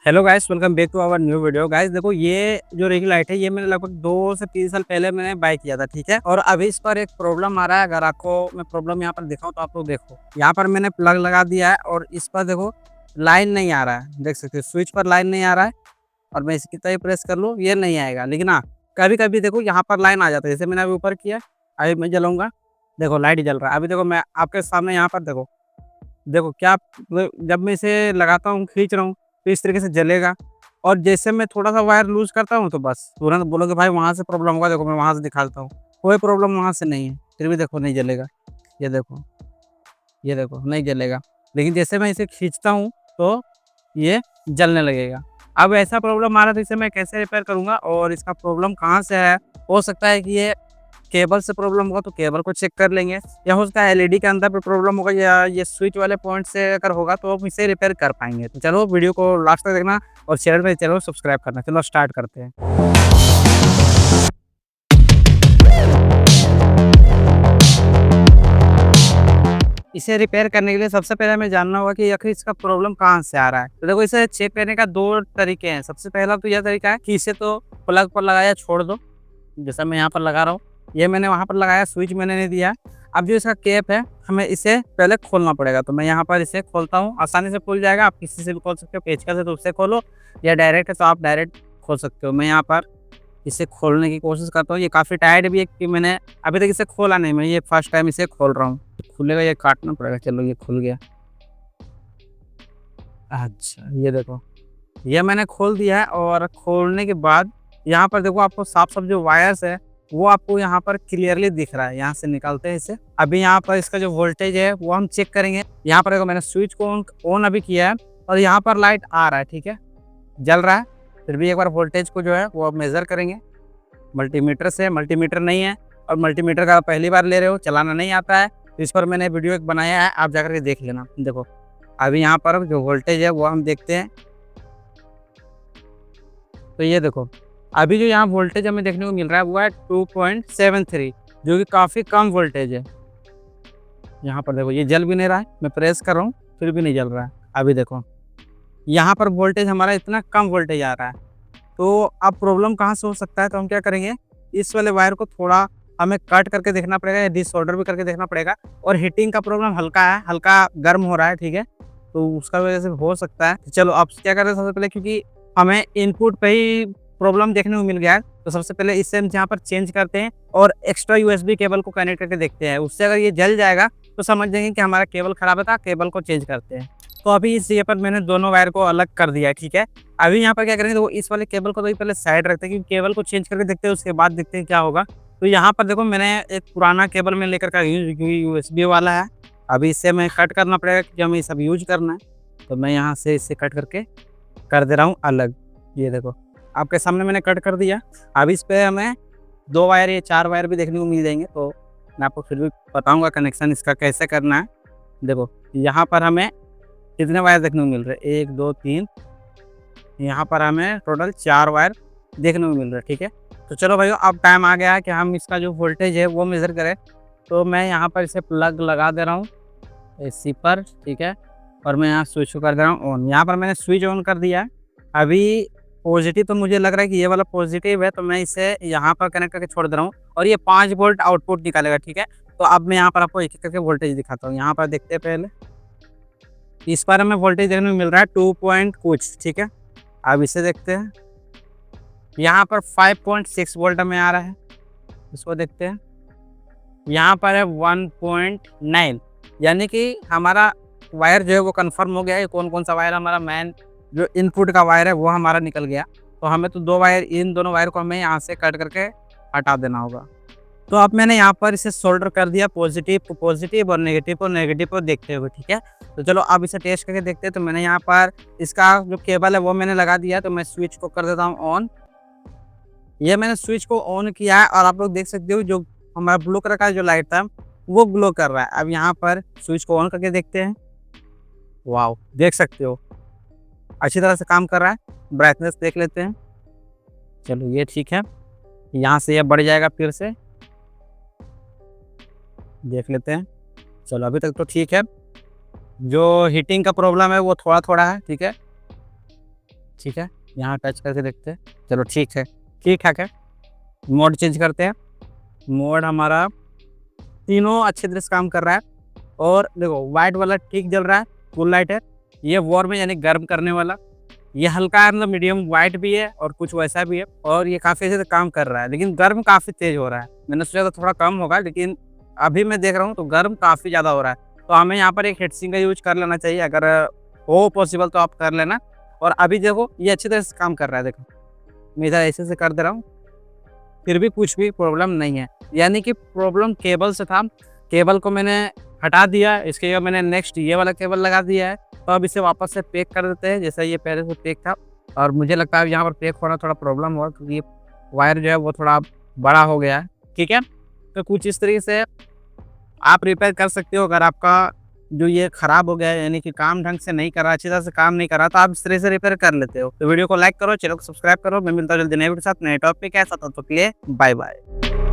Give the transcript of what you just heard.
Hello guys, welcome back to our new video. Guys देखो, ये जो रिंग लाइट है ये मैंने लगभग 2 से 3 साल पहले मैंने बाय किया था, ठीक है। और अभी इस पर एक प्रॉब्लम आ रहा है। अगर आपको मैं प्रॉब्लम यहाँ पर दिखाऊं तो आप लोग देखो, यहाँ पर मैंने प्लग लगा दिया है और इस पर देखो लाइन नहीं आ रहा है। देख सकते हो स्विच पर लाइन नहीं आ रहा है और मैं इसकी तरह प्रेस कर लूँ ये नहीं आएगा। लेकिन हाँ, कभी कभी देखो यहाँ पर लाइन आ जाता है। जैसे मैंने अभी ऊपर किया, अभी मैं जलाऊंगा, देखो लाइट जल रहा है। अभी देखो मैं आपके सामने यहाँ पर देखो, देखो क्या, जब मैं इसे लगाता हूँ, खींच रहा हूँ तो इस तरीके से जलेगा। और जैसे मैं थोड़ा-सा वायर लूज़ करता हूँ तो बस तुरंत बोलोगे भाई वहाँ से प्रॉब्लम होगा। देखो मैं वहाँ से दिखाता हूँ, कोई प्रॉब्लम वहाँ से नहीं है, फिर भी देखो नहीं जलेगा। ये देखो, ये देखो नहीं जलेगा। लेकिन जैसे मैं इसे खींचता हूँ तो ये जलने लगेगा। अब ऐसा प्रॉब्लम आ रहा था, इसे मैं कैसे रिपेयर करूँगा और इसका प्रॉब्लम कहाँ से है? हो सकता है कि ये केबल से प्रॉब्लम होगा तो केबल को चेक कर लेंगे, या हो सकता है एलईडी के अंदर पे प्रॉब्लम होगा, या ये स्विच वाले पॉइंट से अगर होगा तो हम इसे रिपेयर कर पाएँगे। तो चलो वीडियो को लास्ट तक देखना और चैनल सब्सक्राइब करना। चलो स्टार्ट करते हैं। इसे रिपेयर करने के लिए सबसे पहले हमें जानना होगा कि आखिर इसका प्रॉब्लम कहाँ से आ रहा है। तो देखो, इसे चेक करने का 2 तरीके हैं। सबसे पहला तो यह तरीका है कि इसे तो प्लग पर लगाया छोड़ दो, जैसा मैं यहाँ पर लगा रहा हूँ। ये मैंने वहाँ पर लगाया, स्विच मैंने नहीं दिया। अब जो इसका कैप है हमें इसे पहले खोलना पड़ेगा। तो मैं यहाँ पर इसे खोलता हूँ, आसानी से खुल जाएगा। आप किसी से भी खोल सकते हो, पेचकस है तो उससे खोलो, या डायरेक्ट है तो आप डायरेक्ट खोल सकते हो। मैं यहाँ पर इसे खोलने की कोशिश करता हूँ। ये काफ़ी टाइट भी है कि मैंने अभी तक इसे खोला नहीं, मैं ये फर्स्ट टाइम इसे खोल रहा हूँ। खुलेगा, ये काटना पड़ेगा। चलो ये खुल गया। अच्छा ये देखो, ये मैंने खोल दिया है। और खोलने के बाद यहाँ पर देखो, आपको साफ-साफ जो वायर्स है वो आपको यहाँ पर क्लियरली दिख रहा है। यहाँ से निकालते हैं इसे। अभी यहाँ पर इसका जो वोल्टेज है वो हम चेक करेंगे। यहाँ पर देखो, मैंने स्विच को ऑन अभी किया है और यहाँ पर लाइट आ रहा है, ठीक है, जल रहा है। फिर भी एक बार वोल्टेज को जो है वो अब मेज़र करेंगे मल्टीमीटर से। मल्टीमीटर नहीं है और मल्टीमीटर का पहली बार ले रहे हो, चलाना नहीं आता है, तो इस पर मैंने वीडियो एक बनाया है, आप जाकर के देख लेना। देखो अभी यहाँ पर जो वोल्टेज है वो हम देखते हैं। तो ये देखो, अभी जो यहाँ वोल्टेज हमें देखने को मिल रहा है वो है 2.73, जो कि काफ़ी कम वोल्टेज है। यहाँ पर देखो ये जल भी नहीं रहा है, मैं प्रेस कर रहा हूँ फिर भी नहीं जल रहा है। अभी देखो यहाँ पर वोल्टेज हमारा इतना कम वोल्टेज आ रहा है। तो अब प्रॉब्लम कहाँ से हो सकता है, तो हम क्या करेंगे, इस वाले वायर को थोड़ा हमें कट करके देखना पड़ेगा या डिसऑर्डर भी करके देखना पड़ेगा। और हीटिंग का प्रॉब्लम हल्का है, हल्का गर्म हो रहा है, ठीक है, तो उसका वजह से हो सकता है। चलो अब क्या करें, सबसे पहले क्योंकि हमें इनपुट पे ही प्रॉब्लम देखने को मिल गया है, तो सबसे पहले इसे हम यहाँ पर चेंज करते हैं और एक्स्ट्रा यूएसबी केबल को कनेक्ट करके देखते हैं। उससे अगर ये जल जाएगा तो समझ जाएंगे कि हमारा केबल खराब था, केबल को चेंज करते हैं। तो अभी इस जगह पर मैंने दोनों वायर को अलग कर दिया है, ठीक है। अभी यहाँ पर क्या करेंगे, तो इस वाले केबल को तो पहले साइड रखते हैं, क्योंकि केबल को चेंज करके देखते हैं, उसके बाद देखते हैं क्या होगा। तो यहाँ पर देखो, मैंने एक पुराना केबल में लेकर का यूएसबी वाला है। अभी इससे मैं कट करना पड़ेगा क्योंकि हमें सब यूज करना है। तो मैं यहाँ से इससे कट करके कर दे रहा हूँ अलग। ये देखो आपके सामने मैंने कट कर दिया। अब इस पे हमें 2 वायर या 4 वायर भी देखने को मिल जाएंगे, तो मैं आपको फिर भी बताऊँगा कनेक्शन इसका कैसे करना है। देखो यहाँ पर हमें कितने वायर देखने को मिल रहे हैं, 1 2 3, यहाँ पर हमें टोटल 4 वायर देखने को मिल रहा है, ठीक है। तो चलो भाइयों, अब टाइम आ गया है कि हम इसका जो वोल्टेज है वो मेज़र करें। तो मैं यहाँ पर इसे प्लग लगा दे रहा हूँ एसी पर, ठीक है, और मैं यहाँ स्विच को कर दे रहा हूँ ऑन। यहाँ पर मैंने स्विच ऑन कर दिया है। अभी पॉजिटिव तो मुझे लग रहा है कि ये वाला पॉजिटिव है, तो मैं इसे यहाँ पर कनेक्ट करके छोड़ दे रहा हूँ और ये 5 वोल्ट आउटपुट निकालेगा, ठीक है। तो अब मैं यहाँ पर आपको एक-एक करके वोल्टेज दिखाता हूँ। यहाँ पर देखते हैं पहले, इस बार हमें वोल्टेज देखने को मिल रहा है 2 पॉइंट कुछ, ठीक है। अब इसे देखते हैं, यहाँ पर 5.6 वोल्ट में आ रहा है, इसको देखते हैं। यहाँ पर है 1.9, यानी कि हमारा वायर जो है वो कंफर्म हो गया है। कौन कौन सा वायर हमारा मेन जो इनपुट का वायर है वो हमारा निकल गया। तो हमें तो 2 वायर, इन दोनों वायर को हमें यहाँ से कट करके हटा देना होगा। तो अब मैंने यहाँ पर इसे सोल्डर कर दिया, पॉजिटिव को पॉजिटिव और नेगेटिव को देखते हुए, ठीक है। तो चलो अब इसे टेस्ट करके देखते हैं। तो मैंने यहाँ पर इसका जो केबल है वो मैंने लगा दिया, तो मैं स्विच को कर देता हूँ ऑन। ये मैंने स्विच को ऑन किया है और आप लोग देख सकते हो जो हमारा ब्लू कलर का जो लाइट था वो ग्लो कर रहा है। अब यहाँ पर स्विच को ऑन करके देखते हैं। वाओ, देख सकते हो अच्छी तरह से काम कर रहा है। ब्राइटनेस देख लेते हैं। चलो ये ठीक है, यहाँ से ये बढ़ जाएगा, फिर से देख लेते हैं। चलो अभी तक तो ठीक है। जो हीटिंग का प्रॉब्लम है वो थोड़ा थोड़ा है, ठीक है, ठीक है, यहाँ टच करके देखते हैं। चलो ठीक है, ठीक ठाक है। मोड चेंज करते हैं। मोड हमारा तीनों अच्छे तरह से काम कर रहा है। और देखो वाइट वाला ठीक जल रहा है, फुल लाइट है। ये वार्म है यानी गर्म करने वाला। ये हल्का मतलब मीडियम वाइट भी है और कुछ वैसा भी है, और ये काफ़ी अच्छे से काम कर रहा है, लेकिन गर्म काफ़ी तेज़ हो रहा है। मैंने सोचा था थोड़ा कम होगा, लेकिन अभी मैं देख रहा हूँ तो गर्म काफ़ी ज़्यादा हो रहा है। तो हमें यहाँ पर एक हीटसिंक का यूज़ कर लेना चाहिए, अगर हो पॉसिबल तो आप कर लेना। और अभी देखो ये अच्छी तरह से काम कर रहा है। देखो मैं इधर ऐसे से कर दे रहा हूँ, फिर भी कुछ भी प्रॉब्लम नहीं है। यानी कि प्रॉब्लम केबल से था। केबल को मैंने हटा दिया, इसके लिए मैंने नेक्स्ट ये वाला केबल लगा दिया है। तो अब इसे वापस से पैक कर देते हैं, जैसा ये पहले से पैक था। और मुझे लगता है यहाँ पर पैक होना थोड़ा प्रॉब्लम हुआ, क्योंकि ये वायर जो है वो थोड़ा बड़ा हो गया है। ठीक है, तो कुछ इस तरीके से आप रिपेयर कर सकते हो। अगर आपका जो ये खराब हो गया है, यानी कि काम ढंग से नहीं कर रहा, अच्छी तरह से काम नहीं कर रहा, तो आप इस तरह से रिपेयर कर लेते हो। तो वीडियो को लाइक करो, चैनल को सब्सक्राइब करो। मैं मिलता हूँ जल्दी नए वीडियो के साथ, नए टॉपिक के साथ। तब तक के लिए बाय बाय।